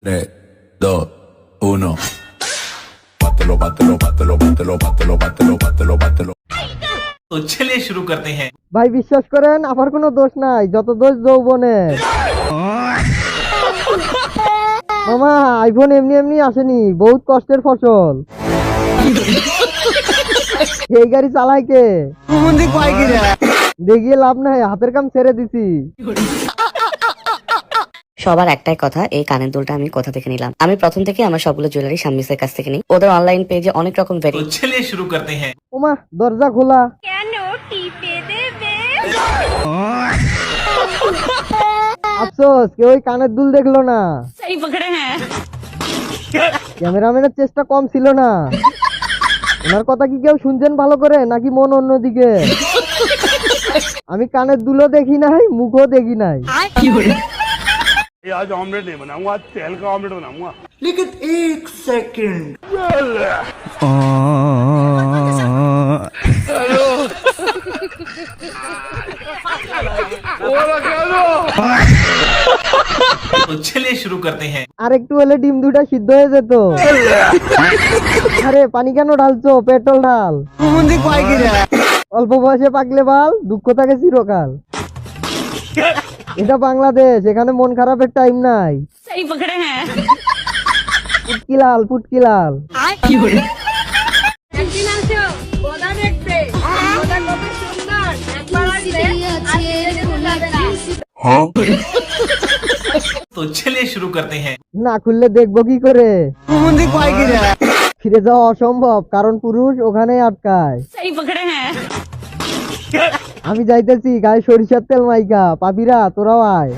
3, 2, 1. Bátelo, bátelo, bátelo, bátelo, bátelo, bátelo, bátelo, bátelo. तो चलिए शुरू करते हैं। ভাই বিশ্বাস করেন আমার কোনো দোষ নাই, যত দোষ যৌবনের। মামা আইফোন এমনি এমনি আসেনি, বহুত কষ্টের ফসল। এই গাড়ি চালায় কে? দেখিয়ে লাভ নাই, হাতের কাম ছেড়ে দিছি। সবার একটাই কথা, এই কানের দুলটা আমি কোথা থেকে নিলাম? আমি প্রথম থেকে আমার সবগুলো জুয়েলারি শাম্মিসের কাছ থেকে নিই। ওদের অনলাইন পেজে অনেক রকম तो चलिए शुरू करते हैं। ওমা দরজা খোলা। আফসোস কেউ ওই কানের দুল দেখলো না। সেই পকড়ে হ্যাঁ। ক্যামেরাম্যানের চেষ্টা কম ছিল না। ওনার কথা কি কেউ শুনছেন ভালো করে, নাকি মন অন্যদিকে? আমি কানের দুলও দেখি নাই, মুখও দেখি নাই। आज ऑमलेट नहीं बनाऊंगा, आज तेल का ऑमलेट बनाऊंगा। तो चलिए शुरू करते हैं। আর একটু হলে ডিম দুটা সিদ্ধ হয়ে যেত। আরে পানি কেন ঢালছো? পেট্রোল ঢাল। অল্প বয়সে পাকলে বাল, দুঃখ থাকে চিরকাল। এটা বাংলাদেশ, এখানে মন খারাপের টাইম নাই। সেই পকড়ে হ্যাঁ। ফুটকিলাল ফুটকিলাল। একদিন আসো বোনা দেখতে, বোনা কত সুন্দর, একবার আসলে আর ফিরে যাবে না। तो चलिए शुरू करते हैं। না খুললে দেখবো কি করে? ফিরে যাওয়া অসম্ভব, কারণ পুরুষ ওখানেই আটকায়। সেই পকড়ে হ্যাঁ। আমি যাইতেছি গায়ে সরিষার তেল মাইকা, পাপিরা তোরাও আয়।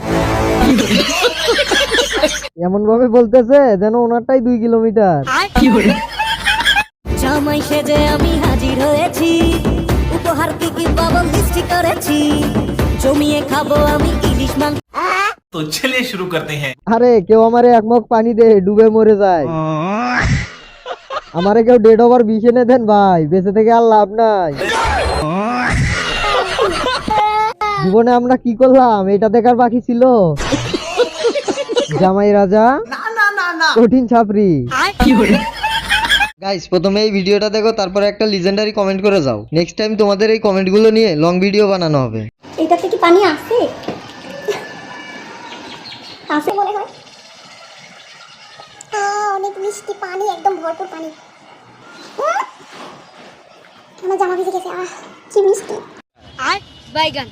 এমন ভাবে বলতেছে যেন ওনারটাই 2 কিলোমিটার। জামাই সেজে আমি হাজির হয়েছি, উপহার কি বাবল লিস্টি করেছি, জমিয়ে খাবো আমি ইলিশ মাংস। तो चलिए शुरू करते हैं। আরে কেউ আমারে এক মগ পানি দে, ডুবে মরে যায়। আমারে কেউ 1.5 ওভার বিষ এনে দেন ভাই, বেঁচে থেকে আর লাভ নাই। জীবনে আমরা কি করলাম এটা দেখার বাকি ছিল। জামাই রাজা কঠিন ছাপরি। গাইস প্রথমে এই ভিডিওটা দেখো, তারপরে একটা লিজেন্ডারি কমেন্ট করে যাও। নেক্সট টাইম তোমাদের এই কমেন্টগুলো নিয়ে লং ভিডিও বানানো হবে। এটাতে কি পানি আছে? আছে মনে হয়। অনেক মিষ্টি পানি, একদম ভরপুর পানি। আমার জামা ভিজে গেছে, কি মিষ্টি। আর বাইগান